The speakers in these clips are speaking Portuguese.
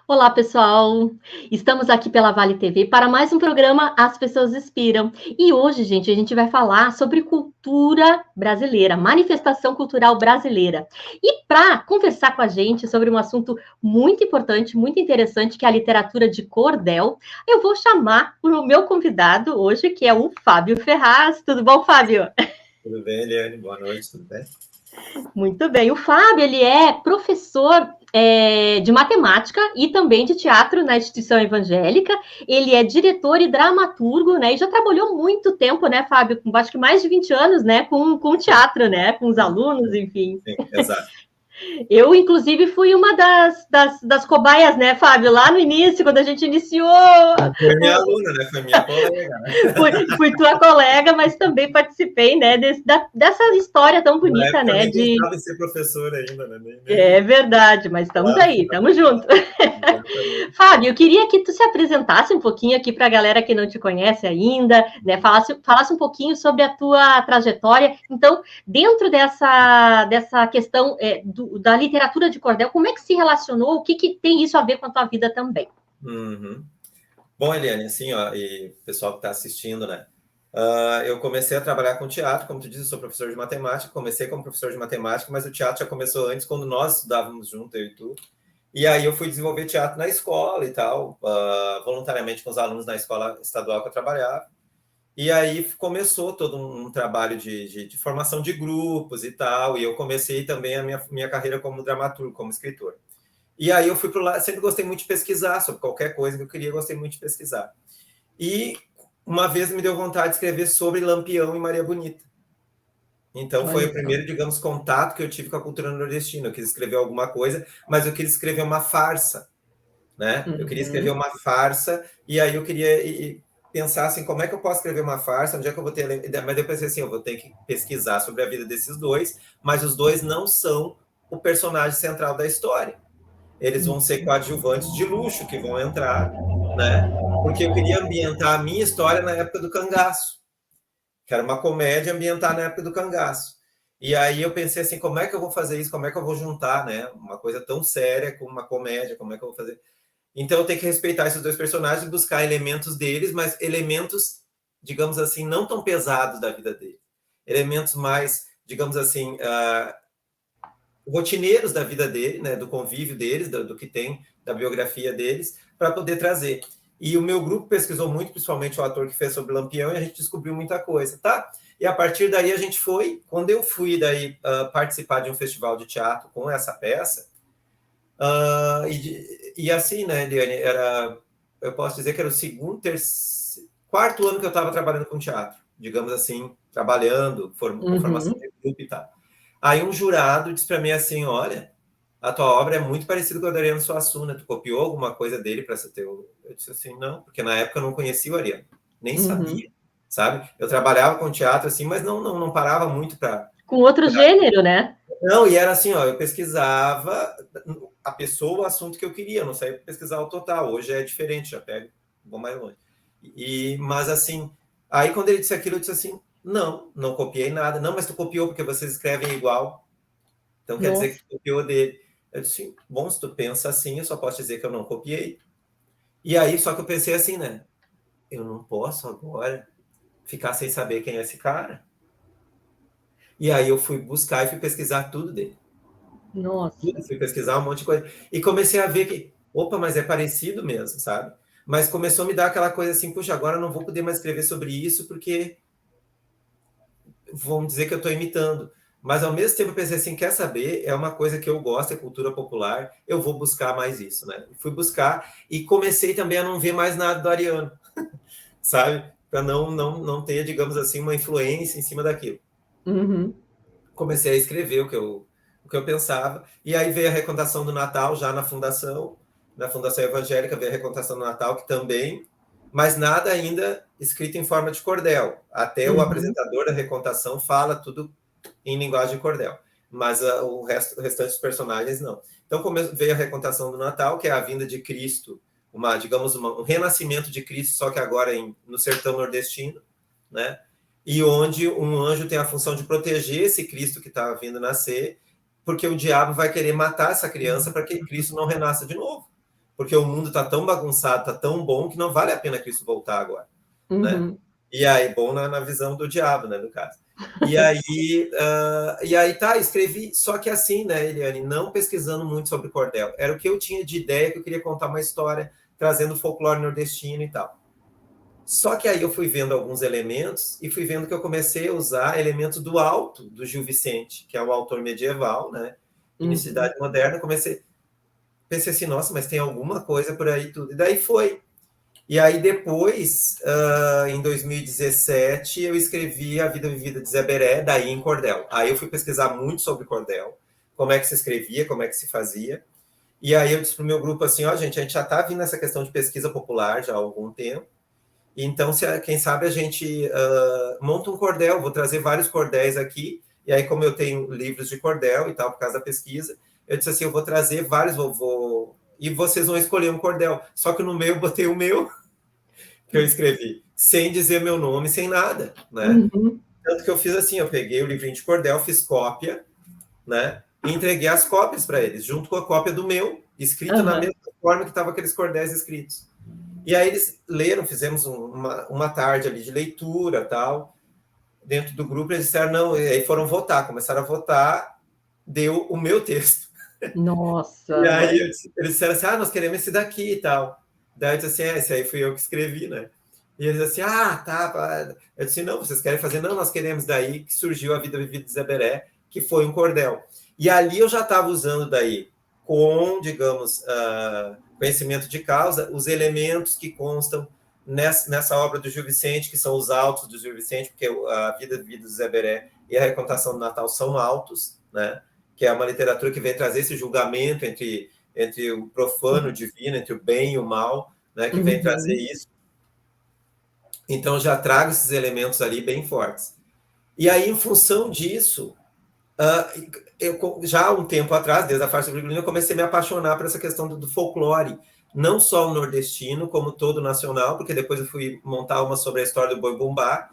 Olá, pessoal! Estamos aqui pela Vale TV para mais um programa As Pessoas Inspiram. E hoje, gente, a gente vai falar sobre cultura brasileira, manifestação cultural brasileira. E para conversar com a gente sobre um assunto muito importante, muito interessante, que é a literatura de cordel, eu vou chamar o meu convidado hoje, que é o Fábio Ferraz. Tudo bom, Fábio? Tudo bem, Eliane? Boa noite, tudo bem? Muito bem. O Fábio, ele é professor de matemática e também de teatro na instituição evangélica. Ele é diretor e dramaturgo, né? E já trabalhou muito tempo, né, Fábio? Com acho que mais de 20 anos, né? Com teatro, né? Com os alunos, enfim. Sim, exato. Eu, inclusive, fui uma das cobaias, né, Fábio? Lá no início, quando a gente iniciou. Não foi minha aluna, né? Foi minha colega, né? Fui tua colega, mas também participei, né, dessa história tão Na bonita, época eu né? nem pensava em ser professor ainda, né? É verdade, mas estamos Claro, aí, estamos juntos. exatamente. Fábio, eu queria que tu se apresentasse um pouquinho aqui para a galera que não te conhece ainda, né? Falasse um pouquinho sobre a tua trajetória. Então, dentro dessa questão da literatura de cordel, como é que se relacionou? O que tem isso a ver com a tua vida também? Uhum. Bom, Eliane, assim, ó, e o pessoal que está assistindo, né? Eu comecei a trabalhar com teatro, como tu disse, eu sou professor de matemática, comecei como professor de matemática, mas o teatro já começou antes, quando nós estudávamos junto, eu e tu. E aí eu fui desenvolver teatro na escola e tal, voluntariamente com os alunos na escola estadual que eu trabalhava. E aí começou todo um trabalho de formação de grupos e tal, e eu comecei também a minha carreira como dramaturgo, como escritor. E aí eu fui para lá, sempre gostei muito de pesquisar sobre qualquer coisa que eu queria, gostei muito de pesquisar. E uma vez me deu vontade de escrever sobre Lampião e Maria Bonita. Então foi Olha o só. primeiro, digamos, contato que eu tive com a cultura nordestina. Eu quis escrever alguma coisa, mas eu queria escrever uma farsa, né? Eu queria escrever Uhum. uma farsa, e aí eu queria pensar assim, como é que eu posso escrever uma farsa, onde é que eu vou ter... Mas eu pensei assim, eu vou ter que pesquisar sobre a vida desses dois, mas os dois não são o personagem central da história. Eles vão ser coadjuvantes de luxo que vão entrar, né? Porque eu queria ambientar a minha história na época do cangaço, que era uma comédia ambientada na época do cangaço. E aí eu pensei assim, como é que eu vou fazer isso? Como é que eu vou juntar, né? Uma coisa tão séria com uma comédia, como é que eu vou fazer? Então eu tenho que respeitar esses dois personagens e buscar elementos deles, mas elementos, digamos assim, não tão pesados da vida deles. Elementos mais, digamos assim, rotineiros da vida dele, né, do convívio deles, do que tem da biografia deles, para poder trazer. E o meu grupo pesquisou muito, principalmente o ator que fez sobre Lampião, e a gente descobriu muita coisa, tá? E a partir daí a gente foi, quando eu fui daí participar de um festival de teatro com essa peça, e assim, né, Eliane, eu posso dizer que era o segundo, quarto ano que eu estava trabalhando com teatro, digamos assim, trabalhando, com formação Uhum. de grupo e tal. Aí um jurado disse para mim assim, olha, a tua obra é muito parecida com a do Ariano Suassuna, tu copiou alguma coisa dele para ser teu... Eu disse assim, não, porque na época eu não conhecia o Ariano, nem Uhum. sabia, sabe? Eu trabalhava com teatro assim, mas não parava muito para... Com outro gênero, né? Não, e era assim, ó, eu pesquisava a pessoa, o assunto que eu queria, eu não sabia pesquisar o total. Hoje é diferente, já pego, vou mais longe. Mas assim, aí quando ele disse aquilo, eu disse assim, não copiei nada. Não, mas tu copiou porque vocês escrevem igual. Então quer dizer Nossa. que tu copiou dele. Eu disse, bom, se tu pensa assim, eu só posso dizer que eu não copiei. E aí, só que eu pensei assim, né? Eu não posso agora ficar sem saber quem é esse cara. E aí eu fui buscar e fui pesquisar tudo dele. Nossa. Fui pesquisar um monte de coisa. E comecei a ver que, opa, mas é parecido mesmo, sabe? Mas começou a me dar aquela coisa assim, puxa, agora eu não vou poder mais escrever sobre isso porque vão dizer que eu estou imitando. Mas ao mesmo tempo eu pensei assim, quer saber? É uma coisa que eu gosto, é cultura popular, eu vou buscar mais isso, né? Fui buscar e comecei também a não ver mais nada do Ariano, sabe? Para não ter, digamos assim, uma influência em cima daquilo. Uhum. Comecei a escrever o que eu pensava, e aí veio a recontação do Natal já na Fundação Evangélica veio a recontação do Natal, que também, mas nada ainda escrito em forma de cordel. Até o Uhum. apresentador da recontação fala tudo em linguagem de cordel, mas o restante dos personagens não. Então veio a recontação do Natal, que é a vinda de Cristo, digamos, um renascimento de Cristo, só que agora no sertão nordestino, né? E onde um anjo tem a função de proteger esse Cristo que está vindo nascer, porque o diabo vai querer matar essa criança para que Cristo não renasça de novo. porque o mundo está tão bagunçado, está tão bom, que não vale a pena Cristo voltar agora, né? E aí, bom na visão do diabo, né, no caso. E aí tá, escrevi, só que assim, né, Eliane, não pesquisando muito sobre cordel. Era o que eu tinha de ideia, que eu queria contar uma história, trazendo folclore nordestino e tal. Só que aí eu fui vendo alguns elementos e fui vendo que eu comecei a usar elementos do alto do Gil Vicente, que é um autor medieval, né, início de Idade Moderna. Pensei assim, nossa, mas tem alguma coisa por aí tudo. E daí foi. E aí depois, em 2017, eu escrevi A Vida Vivida de Zé Beré, daí em cordel. Aí eu fui pesquisar muito sobre cordel, como é que se escrevia, como é que se fazia. E aí eu disse para o meu grupo assim, ó, gente, a gente já está vindo nessa questão de pesquisa popular já há algum tempo. Então, quem sabe a gente monta um cordel, vou trazer vários cordéis aqui. E aí, como eu tenho livros de cordel e tal, por causa da pesquisa, eu disse assim, eu vou trazer vários, e vocês vão escolher um cordel. Só que no meu, eu botei o meu, que eu escrevi, sem dizer meu nome, sem nada, né? Tanto que eu fiz assim, eu peguei o livrinho de cordel, fiz cópia, né? E entreguei as cópias para eles, junto com a cópia do meu, escrita na mesma forma que estavam aqueles cordéis escritos. E aí eles leram, fizemos uma tarde ali de leitura, tal, dentro do grupo. Eles disseram, não, e aí foram votar, começaram a votar, deu o meu texto. Nossa! E aí eles disseram assim, nós queremos esse daqui e tal. Daí eu disse assim, esse aí fui eu que escrevi, né? E eles assim, tá. Eu disse, não, vocês querem fazer? Não, nós queremos. Daí que surgiu A Vida Vivida de Zé Beré, que foi um cordel. E ali eu já estava usando daí, com, digamos, conhecimento de causa, os elementos que constam nessa obra do Gil Vicente, que são os autos do Gil Vicente, porque A Vida Vivida de Zé Beré e a Recontação do Natal são autos, né? Que é uma literatura que vem trazer esse julgamento entre o profano e o divino, entre o bem e o mal, né, que vem trazer isso. Então, já trago esses elementos ali bem fortes. E aí, em função disso, eu já há um tempo atrás, desde a farsa brasileira, eu comecei a me apaixonar por essa questão do folclore, não só o nordestino, como todo nacional, porque depois eu fui montar uma sobre a história do boi-bumbá,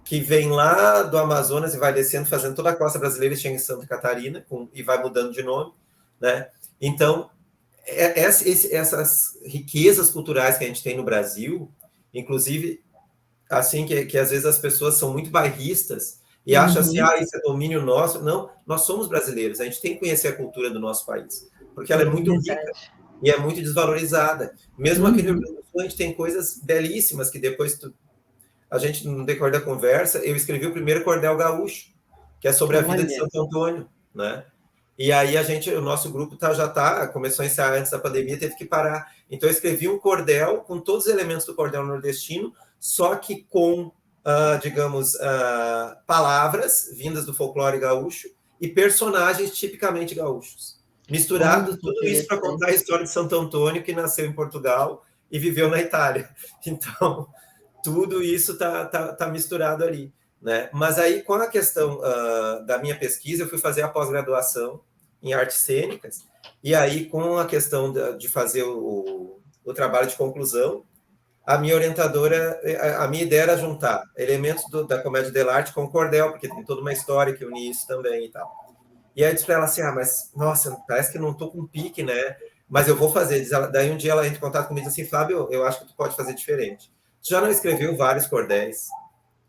que vem lá do Amazonas e vai descendo, fazendo toda a costa brasileira, chega em Santa Catarina, e vai mudando de nome, né? Então, essas riquezas culturais que a gente tem no Brasil, inclusive, assim, que às vezes as pessoas são muito bairristas e acham assim, isso é domínio nosso. Não, nós somos brasileiros, a gente tem que conhecer a cultura do nosso país, porque ela é muito rica e é muito desvalorizada. Mesmo aqui no Rio Grande do Sul, a gente tem coisas belíssimas que depois a gente, no decorrer da conversa, eu escrevi o primeiro cordel gaúcho, que é sobre a vida de Santo Antônio, né? E aí o nosso grupo começou a ensaiar antes da pandemia, teve que parar. Então eu escrevi um cordel com todos os elementos do cordel nordestino, só que com, digamos, palavras vindas do folclore gaúcho e personagens tipicamente gaúchos. Misturado tudo isso para contar a história de Santo Antônio, que nasceu em Portugal e viveu na Itália. Então, tudo isso está misturado ali, né? Mas aí, com a questão da minha pesquisa, eu fui fazer a pós-graduação em artes cênicas, e aí, com a questão de fazer o trabalho de conclusão, a minha orientadora, a minha ideia era juntar elementos da comédia dell'arte com o cordel, porque tem toda uma história que une isso também e tal. E aí eu disse para ela assim, mas, nossa, parece que não estou com pique, né? Mas eu vou fazer. Daí um dia ela entra em contato comigo e diz assim, Fábio, eu acho que tu pode fazer diferente. Já não escreveu vários cordéis?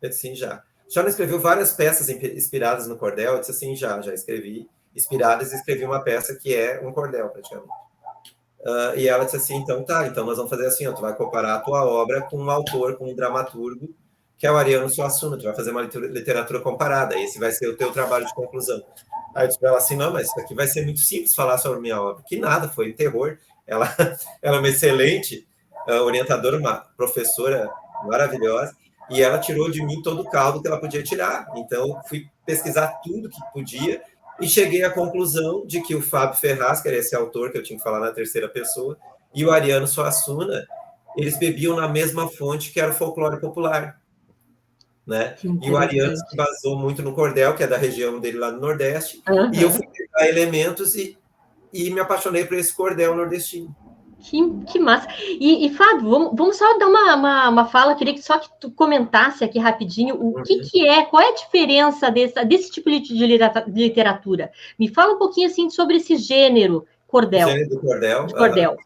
Eu disse, sim, já. Já não escreveu várias peças inspiradas no cordel? Eu disse assim, já escrevi inspiradas e escrevi uma peça que é um cordel, praticamente. E ela disse assim, então nós vamos fazer assim, tu vai comparar a tua obra com um autor, com um dramaturgo, que é o Ariano Suassuna, tu vai fazer uma literatura comparada, esse vai ser o teu trabalho de conclusão. Aí eu disse para ela assim, não, mas isso aqui vai ser muito simples falar sobre a minha obra. Que nada, foi um terror. Ela é uma excelente orientadora, uma professora maravilhosa, e ela tirou de mim todo o caldo que ela podia tirar. Então, fui pesquisar tudo que podia e cheguei à conclusão de que o Fábio Ferraz, que era esse autor que eu tinha que falar na terceira pessoa, e o Ariano Suassuna, eles bebiam na mesma fonte que era o folclore popular, né? E o Ariano se basou muito no cordel, que é da região dele lá no Nordeste, e eu fui pegar elementos e me apaixonei por esse cordel nordestino. Que massa. E Fábio, vamos só dar uma fala, queria que só que tu comentasse aqui rapidinho qual é a diferença desse tipo de literatura? Me fala um pouquinho assim sobre esse gênero cordel. O gênero do cordel? Cordel.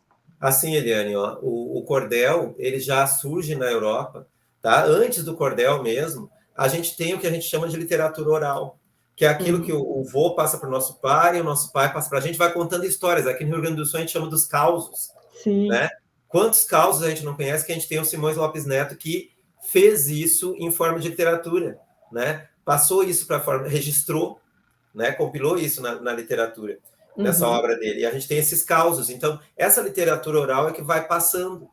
Assim, Eliane, ó, o cordel, ele já surge na Europa, tá? Antes do cordel mesmo, a gente tem o que a gente chama de literatura oral, que é aquilo que o vô passa para o nosso pai, e o nosso pai passa para a gente, vai contando histórias. Aqui no Rio Grande do Sul a gente chama dos causos, Sim. né? Quantos causos a gente não conhece, que a gente tem o Simões Lopes Neto, que fez isso em forma de literatura, né? Passou isso para a forma, registrou, né? Compilou isso na literatura, nessa obra dele. E a gente tem esses causos. Então, essa literatura oral é que vai passando,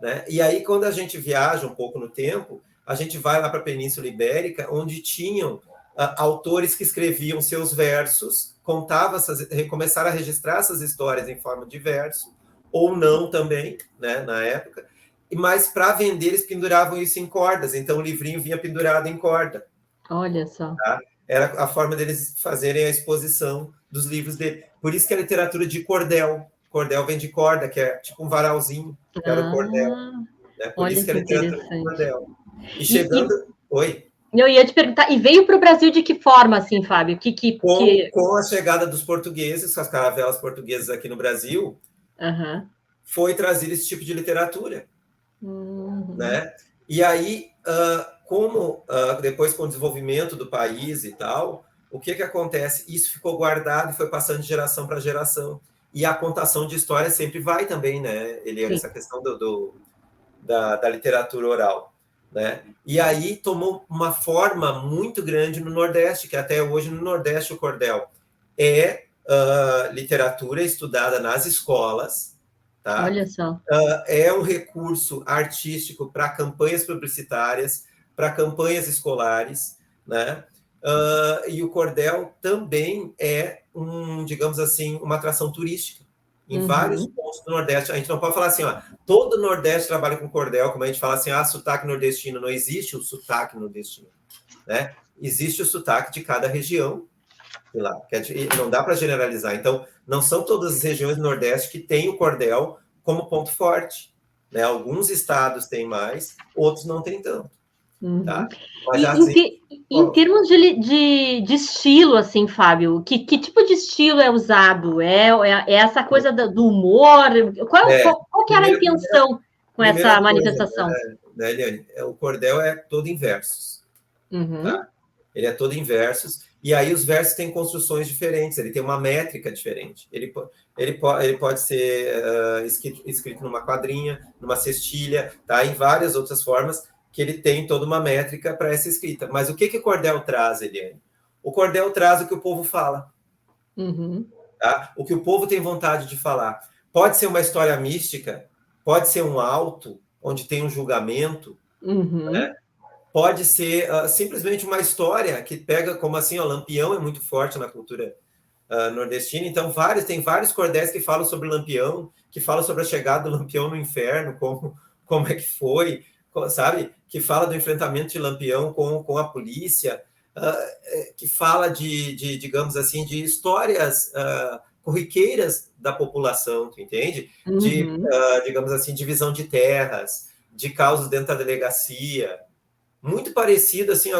né? E aí, quando a gente viaja um pouco no tempo, a gente vai lá para a Península Ibérica, onde tinham autores que escreviam seus versos, começaram a registrar essas histórias em forma de verso, ou não também, né, na época, mas para vender eles penduravam isso em cordas, então o livrinho vinha pendurado em corda. Olha só. Tá? Era a forma deles fazerem a exposição dos livros dele. Por isso que a literatura de cordel. Cordel vem de corda, que é tipo um varalzinho, que era o cordel. Né? Por Olha isso que que a literatura de interessante. cordel. E chegando... Oi? Eu ia te perguntar, e veio para o Brasil de que forma, assim, Fábio? Com a chegada dos portugueses, com as caravelas portuguesas aqui no Brasil, foi trazido esse tipo de literatura. Né? E aí, depois com o desenvolvimento do país e tal, o que acontece? Isso ficou guardado e foi passando de geração para geração. E a contação de história sempre vai também, né, Eliane? Essa questão da literatura oral. Né? E aí tomou uma forma muito grande no Nordeste, que até hoje no Nordeste o cordel é literatura estudada nas escolas, tá? Olha só. É um recurso artístico para campanhas publicitárias, para campanhas escolares, né? E o cordel também é digamos assim, uma atração turística em vários pontos do Nordeste. A gente não pode falar assim, ó, todo o Nordeste trabalha com cordel, como a gente fala assim, sotaque nordestino. Não existe o sotaque nordestino, né? Existe o sotaque de cada região, sei lá, não dá para generalizar. Então, não são todas as regiões do Nordeste que têm o cordel como ponto forte, né? Alguns estados têm mais, outros não têm tanto. Tá? Mas, em termos de estilo, assim, Fábio, que tipo de estilo é usado? É essa coisa do humor? Qual que era a intenção com essa manifestação? Né, Eliane? O cordel é todo em versos. Tá? Ele é todo em versos, e aí os versos têm construções diferentes, ele tem uma métrica diferente. Ele pode ser escrito numa quadrinha, numa cestilha, tá? Em várias outras formas, que ele tem toda uma métrica para essa escrita. Mas o que o cordel traz, Eliane? O cordel traz o que o povo fala. Tá? O que o povo tem vontade de falar. Pode ser uma história mística, pode ser um auto, onde tem um julgamento, né? Pode ser simplesmente uma história que pega, como assim, o Lampião é muito forte na cultura nordestina, então tem vários cordéis que falam sobre o Lampião, que falam sobre a chegada do Lampião no inferno, como é que foi, sabe? Que fala do enfrentamento de Lampião com a polícia, que fala digamos assim, de histórias corriqueiras da população, tu entende? Digamos assim, divisão de terras, de causos dentro da delegacia, muito parecido assim,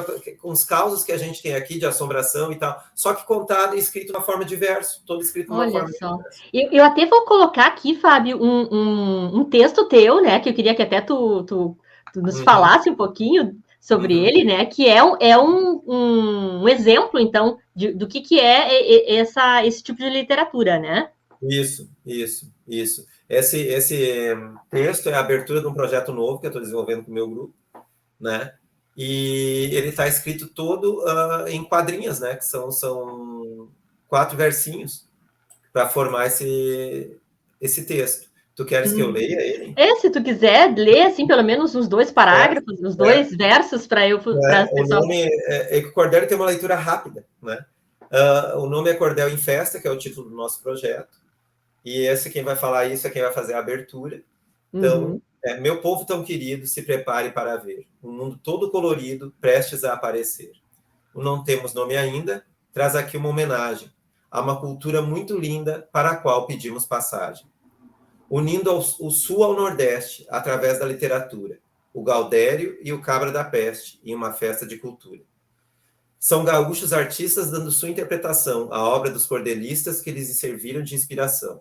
com os causos que a gente tem aqui de assombração e tal, só que contado e escrito na forma de verso, todo escrito numa forma de verso. Eu até vou colocar aqui, Fábio, um texto teu, né, que eu queria que até tu nos falasse um pouquinho sobre ele, né, que é um exemplo, então, do que é esse tipo de literatura, né? Isso. Esse texto é a abertura de um projeto novo que eu estou desenvolvendo com o meu grupo, né? E ele está escrito todo em quadrinhas, né? Que são 4 versinhos para formar esse texto. Tu queres que eu leia ele? Se tu quiser ler, assim, pelo menos uns 2 parágrafos, uns 2 versos para eu... O nome é que o Cordel tem uma leitura rápida, né? O nome é Cordel em Festa, que é o título do nosso projeto. E quem vai falar isso é quem vai fazer a abertura. Então, meu povo tão querido, se prepare para ver. Um mundo todo colorido, prestes a aparecer. O Não Temos Nome Ainda traz aqui uma homenagem a uma cultura muito linda para a qual pedimos passagem. Unindo o sul ao nordeste, através da literatura, o Gaudério e o Cabra da Peste, em uma festa de cultura. São gaúchos artistas dando sua interpretação à obra dos cordelistas que lhes serviram de inspiração.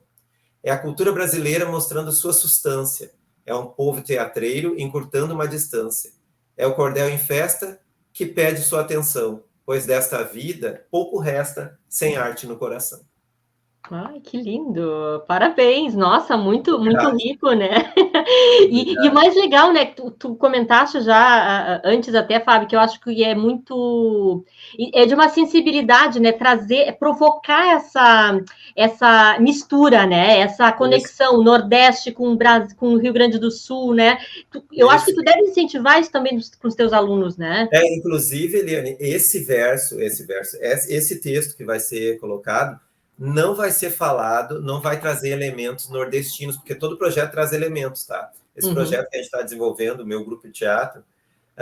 É a cultura brasileira mostrando sua substância. É um povo teatreiro encurtando uma distância. É o cordel em festa que pede sua atenção, pois desta vida pouco resta sem arte no coração. Ai, que lindo! Parabéns! Nossa, muito Obrigado. rico, né? E o mais legal, né? Tu comentaste já antes até, Fábio, que eu acho que é muito é de uma sensibilidade, né? Trazer, provocar essa mistura, né? Essa Isso, conexão Nordeste com o Brasil, com o Rio Grande do Sul, né? Eu acho que isso. tu deve incentivar isso também com os teus alunos, né? Inclusive, Eliane, esse texto que vai ser colocado não vai ser falado, não vai trazer elementos nordestinos, porque todo projeto traz elementos, tá? Esse Uhum. projeto que a gente está desenvolvendo, o meu grupo de teatro,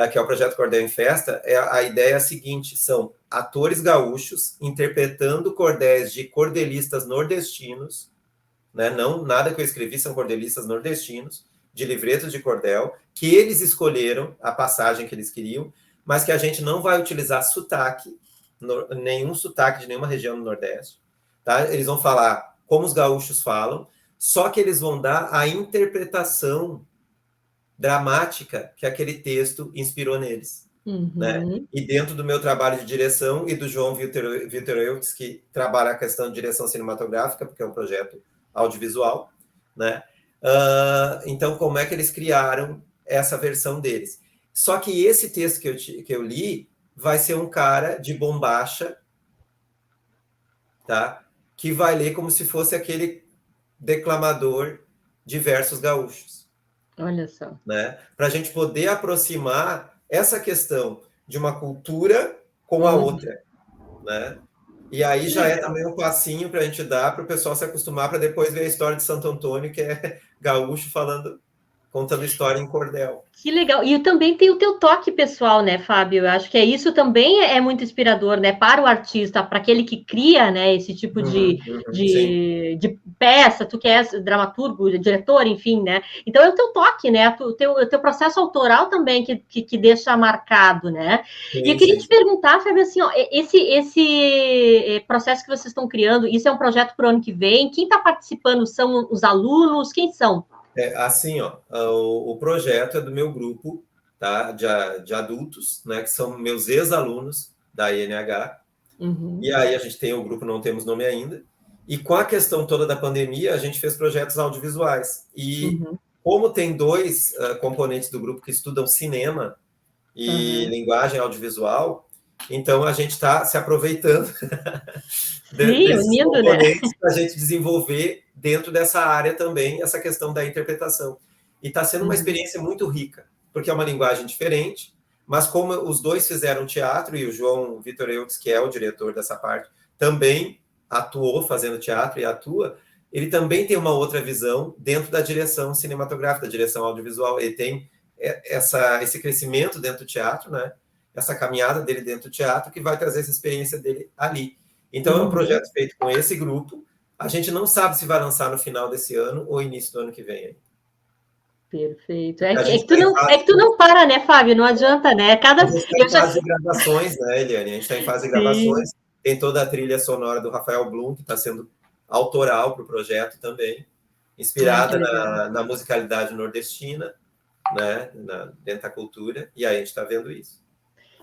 que é o projeto Cordel em Festa, a ideia é a seguinte: são atores gaúchos interpretando cordéis de cordelistas nordestinos, né? Não, nada que eu escrevi são cordelistas nordestinos, de livretos de cordel, que eles escolheram a passagem que eles queriam, mas que a gente não vai utilizar sotaque, nenhum sotaque de nenhuma região do Nordeste. Tá? Eles vão falar como os gaúchos falam, só que eles vão dar a interpretação dramática que aquele texto inspirou neles. Né? Uhum. E dentro do meu trabalho de direção e do João Vitor Eutz, que trabalha a questão de direção cinematográfica, porque é um projeto audiovisual, né? Então, como é que eles criaram essa versão deles? Só que esse texto que eu li vai ser um cara de bombacha, tá? Que vai ler como se fosse aquele declamador de versos gaúchos, Olha só. né? Para a gente poder aproximar essa questão de uma cultura com a Uhum. outra, né? E aí Que já é legal. também um passinho para a gente dar para o pessoal se acostumar para depois ver a história de Santo Antônio, que é gaúcho contando história em cordel. Que legal. E também tem o teu toque pessoal, né, Fábio? Eu acho que isso também é muito inspirador, né, para o artista, para aquele que cria, né, esse tipo Sim, de peça, tu que és dramaturgo, diretor, enfim, né? Então é o teu toque, né? O teu processo autoral também que deixa marcado, né? E eu sim, queria te sim. perguntar, Fábio, assim, ó, esse processo que vocês estão criando, isso é um projeto para o ano que vem? Quem está participando são os alunos? Quem são? Assim, ó, o projeto é do meu grupo, tá, de adultos, né, que são meus ex-alunos da INH, e Uhum. aí a gente tem o grupo, não temos nome ainda, e com a questão toda da pandemia, a gente fez projetos audiovisuais, e Uhum. como tem dois componentes do grupo que estudam cinema e Uhum. linguagem audiovisual, então a gente está se aproveitando Sim, desses unindo, né? componentes para a gente desenvolver dentro dessa área também essa questão da interpretação. E está sendo uma Uhum. experiência muito rica, porque é uma linguagem diferente, mas como os dois fizeram teatro, e o João Vitor Eutz, que é o diretor dessa parte, também atuou fazendo teatro e atua, ele também tem uma outra visão dentro da direção cinematográfica, da direção audiovisual. Ele tem esse crescimento dentro do teatro, né? Essa caminhada dele dentro do teatro, que vai trazer essa experiência dele ali. Então, é um Uhum. projeto feito com esse grupo. A gente não sabe se vai lançar no final desse ano ou início do ano que vem. Perfeito. A É gente que tu está em não, é fase, que tu não para, né, Fábio? Não adianta, né? a Cada. gente tá Eu em já. fase de gravações, né, Eliane? A gente está em fase de Sim. gravações. Tem toda a trilha sonora do Rafael Blum, que está sendo autoral para o projeto também, Ai, que inspirada legal. na musicalidade nordestina, né, dentro da cultura. E aí a gente está vendo isso.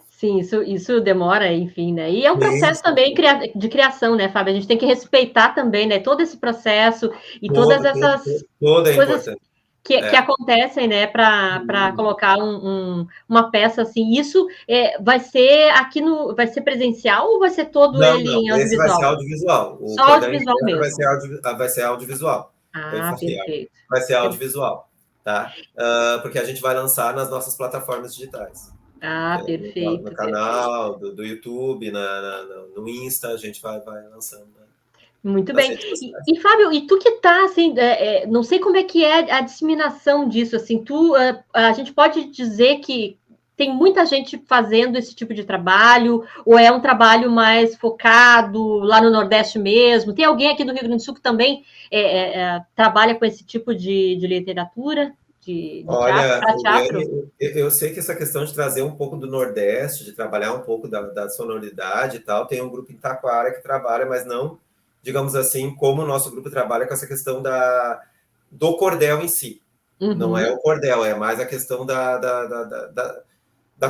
Sim, isso demora, enfim, né? E é um Sim, processo também sim. de criação, né, Fábio? A gente tem que respeitar também, né, todo esse processo e todas essas Todo é coisas importante. que É. acontecem, né, para colocar uma peça assim. Isso vai ser vai ser presencial ou vai ser todo Não, ele não. em Esse vai ser audiovisual? audiovisual. O Só Cordão em audiovisual Festa mesmo. vai ser audiovisual. Eu Ah, falei, perfeito. vai ser audiovisual, tá? Porque a gente vai lançar nas nossas plataformas digitais. Ah, No perfeito, perfeito. canal do YouTube, no Insta, a gente vai lançando, né, Muito nas bem. redes sociais. Fábio, e tu que tá assim, não sei como é que é a disseminação disso, assim, a gente pode dizer que tem muita gente fazendo esse tipo de trabalho, ou é um trabalho mais focado lá no Nordeste mesmo? Tem alguém aqui do Rio Grande do Sul que também trabalha com esse tipo de literatura, de teatro, Olha, para teatro? Eliane, eu sei que essa questão de trazer um pouco do Nordeste, de trabalhar um pouco da sonoridade e tal, tem um grupo em Taquara que trabalha, mas não digamos assim, como o nosso grupo trabalha com essa questão do cordel em si. Não é o cordel, é mais a questão da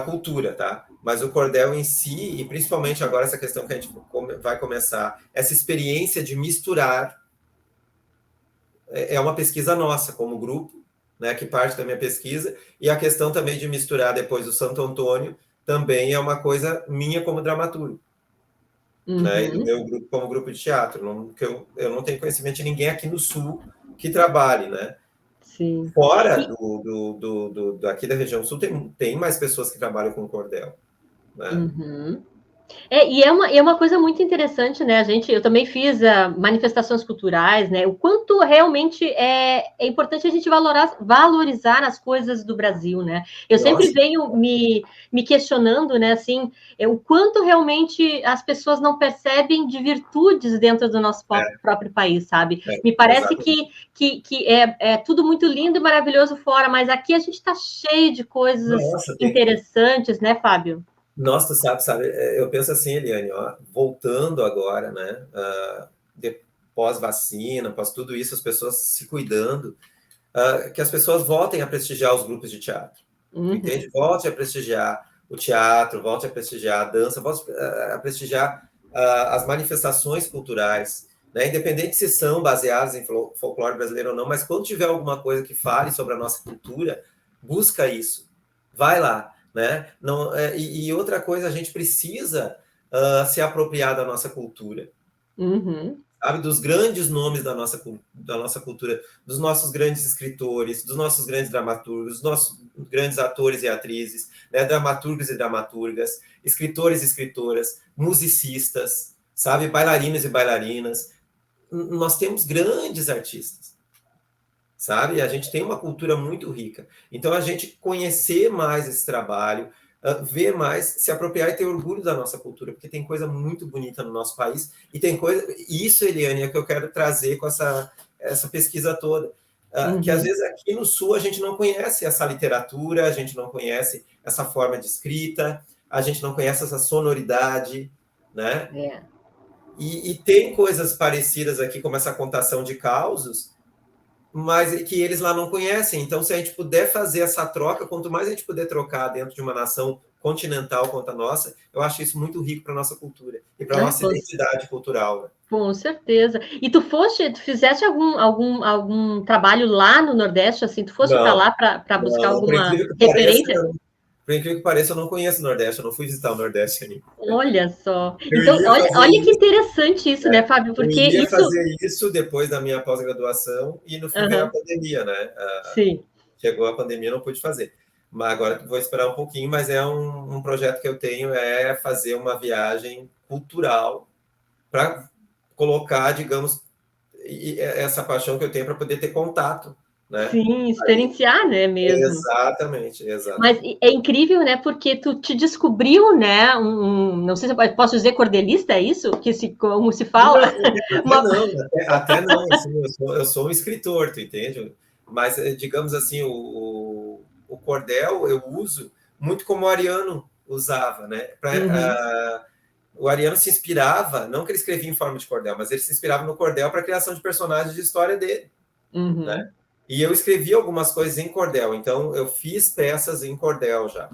cultura, tá? Mas o cordel em si, e principalmente agora essa questão que a gente vai começar, essa experiência de misturar, é uma pesquisa nossa como grupo, né, que parte da minha pesquisa, e a questão também de misturar depois o Santo Antônio também é uma coisa minha como dramaturgo, né, e do meu grupo como grupo de teatro, que eu não tenho conhecimento de ninguém aqui no Sul que trabalhe, né? Sim. Fora aqui da região Sul tem mais pessoas que trabalham com cordel, né? E é uma coisa muito interessante, né? Eu também fiz manifestações culturais, né? O quanto realmente é importante a gente valorizar as coisas do Brasil, né? Eu sempre venho me questionando, né? Assim, o quanto realmente as pessoas não percebem de virtudes dentro do nosso próprio país, sabe? Me parece que é tudo muito lindo e maravilhoso fora, mas aqui a gente está cheio de coisas interessantes, né, Fábio? Nossa, sabe, eu penso assim, Eliane, ó, voltando agora, né, pós-vacina, pós tudo isso, as pessoas se cuidando, que as pessoas voltem a prestigiar os grupos de teatro, entende? Volte a prestigiar o teatro, volte a prestigiar a dança, volte a prestigiar as manifestações culturais, né, independente se são baseadas em folclore brasileiro ou não, mas quando tiver alguma coisa que fale sobre a nossa cultura, busca isso, vai lá. Né? Não, e outra coisa, a gente precisa se apropriar da nossa cultura, sabe? Dos grandes nomes da nossa cultura, dos nossos grandes escritores, dos nossos grandes dramaturgos, dos nossos grandes atores e atrizes, né? Dramaturgos e dramaturgas, escritores e escritoras, musicistas, sabe? Bailarinos e bailarinas. Nós temos grandes artistas, sabe? A gente tem uma cultura muito rica. Então, a gente conhecer mais esse trabalho, ver mais, se apropriar e ter orgulho da nossa cultura, porque tem coisa muito bonita no nosso país, e tem coisa... Isso, Eliane, é que eu quero trazer com essa pesquisa toda. Que, às vezes, aqui no Sul, a gente não conhece essa literatura, a gente não conhece essa forma de escrita, a gente não conhece essa sonoridade, né? E tem coisas parecidas aqui, como essa contação de causos, mas que eles lá não conhecem. Então, se a gente puder fazer essa troca, quanto mais a gente puder trocar dentro de uma nação continental quanto a nossa, eu acho isso muito rico para a nossa cultura e para a nossa identidade cultural. Né? Com certeza. E tu fizeste algum trabalho lá no Nordeste, assim, tu foste para lá para buscar alguma referência? Por incrível que pareça, eu não conheço o Nordeste, eu não fui visitar o Nordeste ainda. Olha só. Então, olha que interessante isso, né, Fábio? Porque eu ia fazer isso depois da minha pós-graduação e no fim veio a pandemia, né? Sim. Chegou a pandemia, não pude fazer. Mas agora vou esperar um pouquinho, mas é um projeto que eu tenho, é fazer uma viagem cultural para colocar, digamos, essa paixão que eu tenho para poder ter contato. Né? Sim, experienciar, né, mesmo. Exatamente. Mas é incrível, né, porque tu te descobriu, né, não sei se eu posso dizer cordelista, é isso? Como se fala? Até não, assim, eu sou um escritor, tu entende? Mas, digamos assim, o cordel eu uso muito como o Ariano usava, né? O Ariano se inspirava, não que ele escrevia em forma de cordel, mas ele se inspirava no cordel para a criação de personagens de história dele, né? E eu escrevi algumas coisas em cordel, então eu fiz peças em cordel já.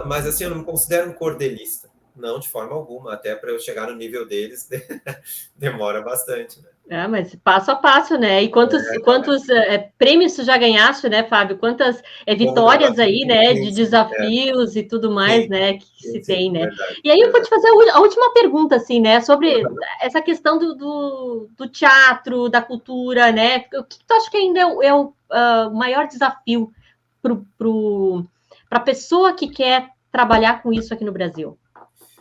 Mas assim, eu não me considero um cordelista, não, de forma alguma, até para eu chegar no nível deles demora bastante, né? Mas passo a passo, né? E quantos prêmios tu já ganhaste, né, Fábio? Quantas vitórias aí, né, de desafios e tudo mais, né, que se tem, né? Verdade, e aí eu vou te fazer a última pergunta, assim, né, sobre essa questão do teatro, da cultura, né? O que tu acha que ainda é o maior desafio para a pessoa que quer trabalhar com isso aqui no Brasil?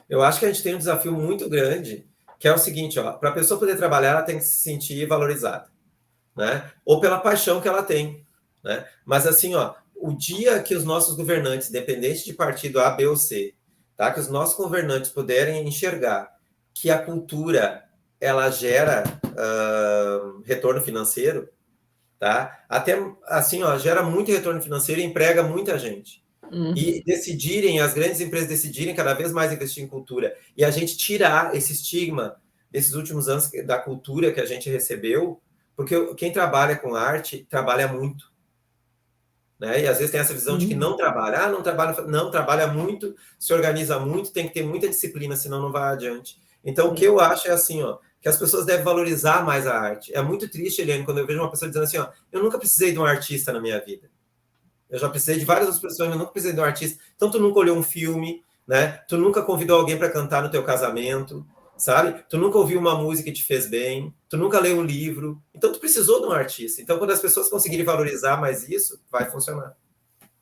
Eu acho que a gente tem um desafio muito grande, que é o seguinte, ó, para a pessoa poder trabalhar, ela tem que se sentir valorizada, né? Ou pela paixão que ela tem, né? Mas assim, ó, o dia que os nossos governantes, independente de partido A, B ou C, tá? Que os nossos governantes puderem enxergar que a cultura ela gera retorno financeiro, tá? Até assim, ó, gera muito retorno financeiro e emprega muita gente. E as grandes empresas decidirem cada vez mais investir em cultura e a gente tirar esse estigma esses últimos anos da cultura que a gente recebeu, porque quem trabalha com arte trabalha muito, né? E às vezes tem essa visão de que não trabalha, não trabalha muito, se organiza muito, tem que ter muita disciplina, senão não vai adiante. Então, o que eu acho é assim, ó, que as pessoas devem valorizar mais a arte. É muito triste, Eliane, quando eu vejo uma pessoa dizendo assim, ó, eu nunca precisei de um artista na minha vida. Eu já precisei de várias outras pessoas, mas nunca precisei de um artista. Então, tu nunca olhou um filme, né? Tu nunca convidou alguém para cantar no teu casamento, sabe? Tu nunca ouviu uma música que te fez bem, tu nunca leu um livro. Então, tu precisou de um artista. Então, quando as pessoas conseguirem valorizar mais isso, vai funcionar.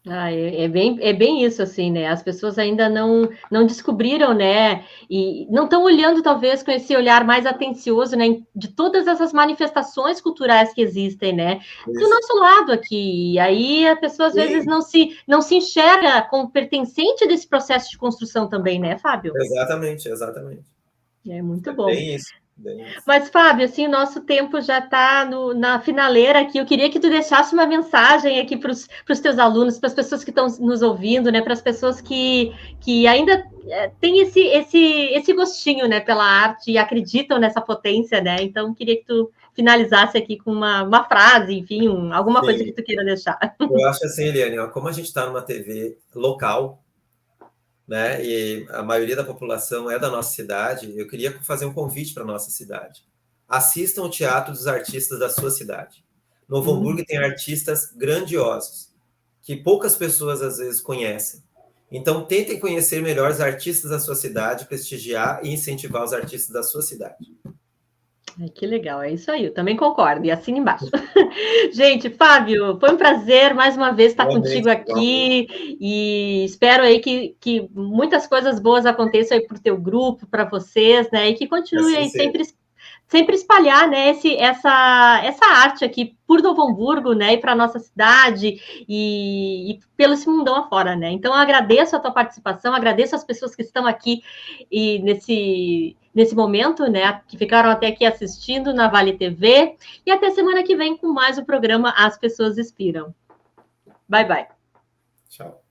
É bem isso, assim, né? As pessoas ainda não descobriram, né? E não estão olhando, talvez, com esse olhar mais atencioso, né? De todas essas manifestações culturais que existem, né? Do nosso lado aqui. E aí a pessoa, às vezes, não se enxerga como pertencente desse processo de construção também, né, Fábio? Exatamente. É muito bom. Bem isso. Mas, Fábio, assim, o nosso tempo já está na finaleira aqui. Eu queria que tu deixasse uma mensagem aqui para os teus alunos, para as pessoas que estão nos ouvindo, né? Para as pessoas que ainda têm esse gostinho, né, pela arte e acreditam nessa potência, né? Então, queria que tu finalizasse aqui com uma frase, enfim, alguma coisa que tu queira deixar. Eu acho assim, Eliane, ó, como a gente está numa TV local, né? E a maioria da população é da nossa cidade. Eu queria fazer um convite para a nossa cidade. Assistam o teatro dos artistas da sua cidade. Novo Hamburgo tem artistas grandiosos, que poucas pessoas às vezes conhecem. Então, tentem conhecer melhor os artistas da sua cidade, prestigiar e incentivar os artistas da sua cidade. Que legal, é isso aí, eu também concordo, e assina embaixo. Gente, Fábio, foi um prazer mais uma vez estar contigo aqui, e espero aí que muitas coisas boas aconteçam aí para o teu grupo, para vocês, né, e que continue aí sempre espalhar, né, essa arte aqui por Novo Hamburgo, né, e para a nossa cidade, e pelo esse mundão afora, né. Então, eu agradeço a tua participação, agradeço as pessoas que estão aqui e nesse momento, né, que ficaram até aqui assistindo na Vale TV, e até semana que vem com mais o programa As Pessoas Inspiram. Bye, bye. Tchau.